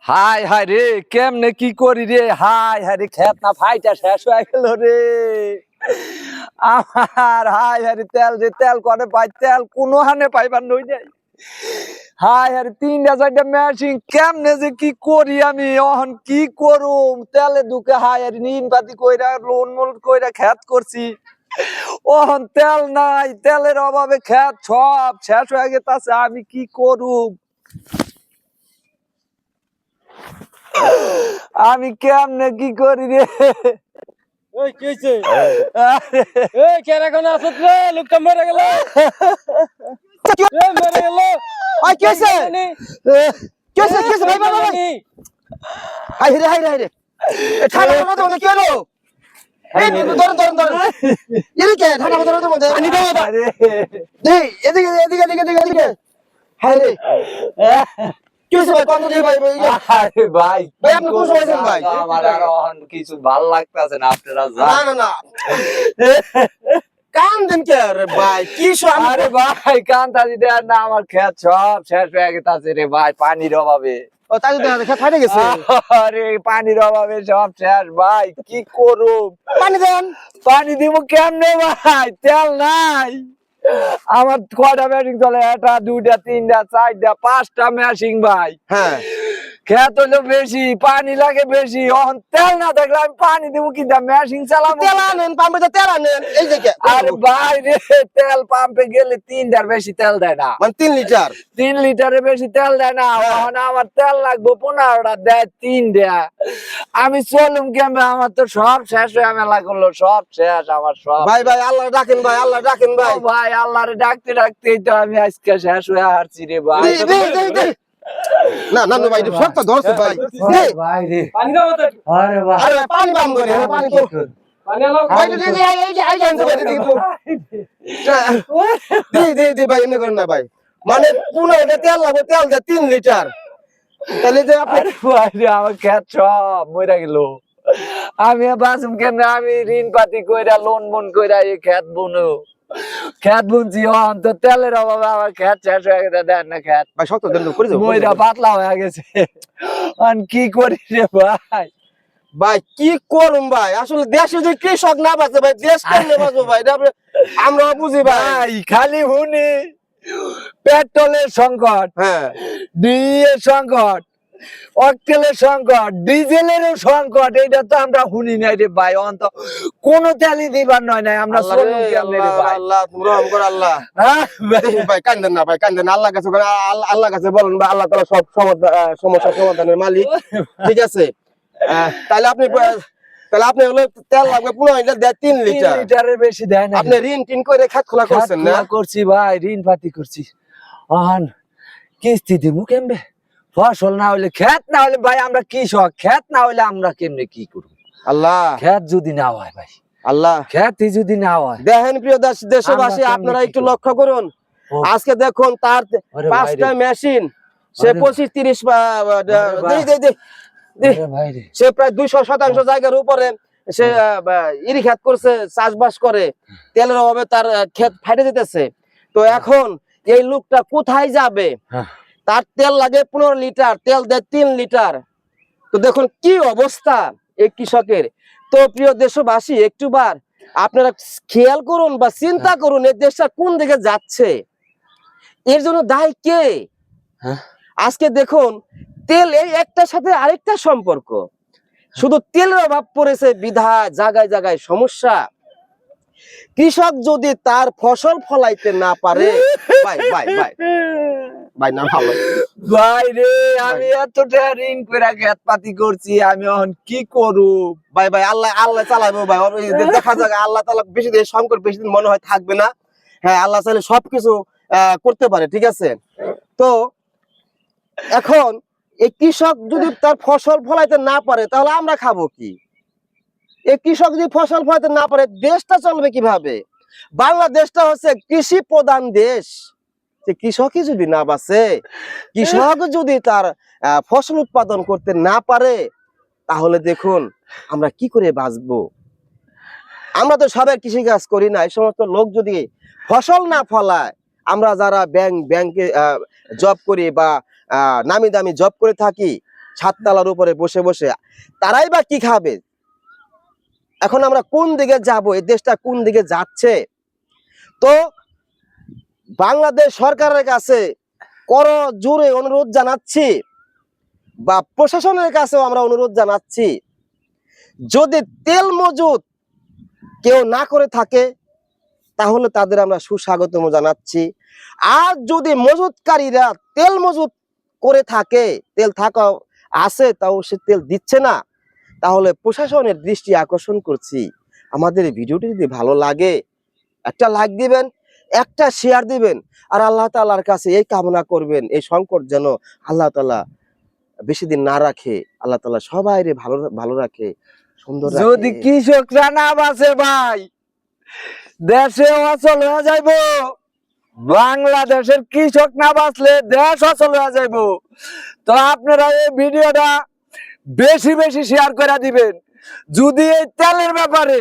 High high রে কেমনে কি করি রে হাই হাই রে খেত না ফাইটা শেষ হয়ে গেল রে আমার হাই হাই রে তেল যে তেল করে পাই তেল কোনো হানে পাইবার নই নাই হাই হাই রে 3-4টা মেশিন কেমনে যে কি করি আমি এখন কি করুম তেলে দুকে হাই হাই ঋণ পাতি কইরা লোন মোল কইরা খেত করছি ওহন তেল নাই তেলের অভাবে খেত সব শেষ হয়ে গেছে আমি কি করুম আমি কেমনে কি করি রে ওই কি হইছে এই কেরা কোন আসত রে লোকটা মরে গেল এ মরে গেল আই কি হইছে কি হইছে ভাই ভাই ভাই হাই রে ঠাডা মাথা মধ্যে কি হলো এই ধর এর কি ঠাডা মাথা মধ্যে পানি দাও দে এদিকে হাই রে কি হইছে ভাই কোন দিকে ভাই আরে ভাই ভাই আপনি কোন হইছেন ভাই আমার আর এখন কিছু ভালো লাগতাছে না আপনারা না কান দেন কে রে ভাই কি আরে ভাই কান্তাজি দেন না আমার খেত সব শেষ হয়ে গেছে রে ভাই পানির অভাবে ও তাই তো দেখা ফাটে গেছে আরে পানির অভাবে সব শেষ ভাই কি করুম পানি দেন পানি দিব কেমনে ভাই তেল নাই আমার কয়টা মেশিন চলে 1টা 2টা 3টা 4টা 5টা মেশিন ভাই হ্যাঁ খেত হলো বেশি পানি লাগে বেশি এখন তেল না থাকলে আমি পানি দেবো কি মেশিন চালাবো তেল আনেন পাম্পে তো তেল আনেন এই যে আরে ভাই রে তেল পাম্পে গেলে 3টার বেশি তেল দেয় না মানে 3 লিটার 3 লিটারের বেশি তেল দেয় না এখন আমার তেল লাগবে 15টা দেয় 3টা আমি চলুম কেমন আমার তো সব শেষ হয়ে মেলা করলো সব শেষ আমার সব ভাই আল্লাহ ডাকেন ভাই ও ভাই আল্লাহরে ডাকতে ডাকতেই তো আমি আজকে শেষ হয়ে হারছি রে ভাই দে না ভাই সব ধরছে ভাই ভাই রে পানি দাও তো আরে ভাই আরে পানি বাম করে পানি তো পানি আলো ভাই এই জানতে ভাই দে ভাই এনে করেন না ভাই মানে পুরো এটা তেল লাগবে তেল দে 3 লিটার তাহলে যে আপনি ভাই রে আমার খেত সব মরে গেল আমি বাসুম কেন আমি ঋণ পাতি কইরা লোন মন কইরা এই খেত বুনো খেত বুনছি হন তো তেলের অভাবে আমার খেত শেষ হয়ে গেছে দেন না খেত ভাই শক্ত দেন করে যাও মইরা পাতলা হয়ে গেছে আন কি করি রে ভাই ভাই কি করুম ভাই আসলে দেশে যদি কৃষক না বাঁচে ভাই দেশ কেমনে বাঁচবো ভাই আমরা বুঝি ভাই ভাই খালি হুনি পেট্রোলের সংকট হ্যাঁ ডিজেলের সংকট অকটেলের সংকট ডিজেলেরও সংকট এটা তো আমরা শুনি নাই রে ভাই অন্ত কোন তেলই দিবার নয় নাই আমরা চলুন কেমনে রে ভাই আল্লাহ তুমি রহম কর আল্লাহ হ্যাঁ ভাই কান্দেন না ভাই কান্দেন আল্লাহ কাছে আল্লাহ কাছে বলেন ভাই আল্লাহ তাআলা সব সমস্যা সমাধানের মালিক ঠিক আছে তাহলে আপনি হলো তেল লাগবে 3 লিটার 3 লিটারের বেশি দেয় না আপনি ঋণ টিন করে খাত খোলা করছেন না করছি ভাই ঋণ পাতি করছি আহান কিস্তি দিমু কেমবে ফসল না হলে খেত না হলে ভাই আমরা কৃষক খেত না হলে আমরা কেমনে কি করব আল্লাহ খেত যদি না হয় ভাই আল্লাহ খেতই যদি না হয় দেখেন প্রিয় দেশবাসী আমরা আপনারা কেমনে একটু কি লক্ষ্য করুন ও। আজকে দেখুন তার আরে 5টা ভাই রে। মেশিন সে আরে 25-30 ভাই। দে আরে ভাই রে সে প্রায় 200% জায়গার উপরে সে ইরি খেত করছে চাষবাস করে তেলের অভাবে তার ক্ষেত ফাটে যেতেছে তো এখন এই লোকটা কোথায় যাবে হ্যাঁ। তার তেল লাগে 15 লিটার তেল দেয় 3 লিটার তো দেখুন কি অবস্থা এই কৃষকের তো প্রিয় দেশবাসী একটুবার আপনারা খেয়াল করুন বা চিন্তা করুন এই দেশটা কোন দিকে যাচ্ছে এর জন্য দায়ী কে হ্যাঁ। আজকে দেখুন তেল এই একটার সাথে আরেকটা সম্পর্ক শুধু তেলের অভাব পড়েছে বিধায় জায়গায় জায়গায় সমস্যা কৃষক যদি তার ফসল ফলাইতে না পারে ভাই না ভালো ভাই রে আমি এতটা ঋণ করে খেত পাতি করছি আমি এখন কি করব ভাই আল্লাহ চালাবো ভাই দেখা যাক আল্লাহ তাআলা বেশি দিন সংকট বেশি দিন মনে হয় থাকবে না হ্যাঁ আল্লাহ চাইলে সবকিছু করতে পারে ঠিক আছে তো এখন এই কৃষক যদি তার ফসল ফলাইতে না পারে তাহলে আমরা খাবো কি এই কৃষক যদি ফসল ফলাইতে না পারে দেশটা চলবে কিভাবে বাংলাদেশটা হচ্ছে কৃষি প্রধান দেশ যে কৃষকই যদি না বাঁচে কৃষক যদি তার ফসল উৎপাদন করতে না পারে তাহলে দেখুন আমরা কি করে বাঁচবো আমরা তো সবাই কৃষি কাজ করি না এই সমস্ত লোক যদি ফসল না ফলায় আমরা যারা ব্যাংকে জব করি বা নামি দামি জব করে থাকি ছাদতলার উপরে বসে বসে, তারাই বা কি খাবে? এখন আমরা কোন দিকে যাব, এই দেশটা কোন দিকে যাচ্ছে? তো বাংলাদেশ সরকারের কাছে কর জোরে অনুরোধ জানাচ্ছি, বা প্রশাসনের কাছেও আমরা অনুরোধ জানাচ্ছি, যদি তেল মজুত কেউ না করে থাকে তাহলে তাদের আমরা সুস্বাগতম জানাচ্ছি। আর যদি মজুতকারীরা তেল মজুত করে থাকে, তেল থাকা আছে তাও সে তেল দিচ্ছে না, তাহলে প্রশাসনের দৃষ্টি আকর্ষণ করছি, আমাদের এই ভিডিওটি যদি ভালো লাগে একটা লাইক দিবেন, একটা শেয়ার দিবেন, আর আল্লাহ তাআলার কাছে এই কামনা করবেন এই সংকট যেন আল্লাহ তাআলা বেশি দিন না রাখে, আল্লাহ তাআলা সবাইরে ভালো ভালো রাখে, সুন্দর যদি রাখে। কৃষকরা না বাঁচে ভাই, দেশে অচল হয়ে যাইব। বাংলাদেশের কৃষক না বাঁচলে দেশ অচল হয়ে যাইব। তো আপনারা এই ভিডিওটা বেশি বেশি শেয়ার করে দিবেন। যদি এই তেলের ব্যাপারে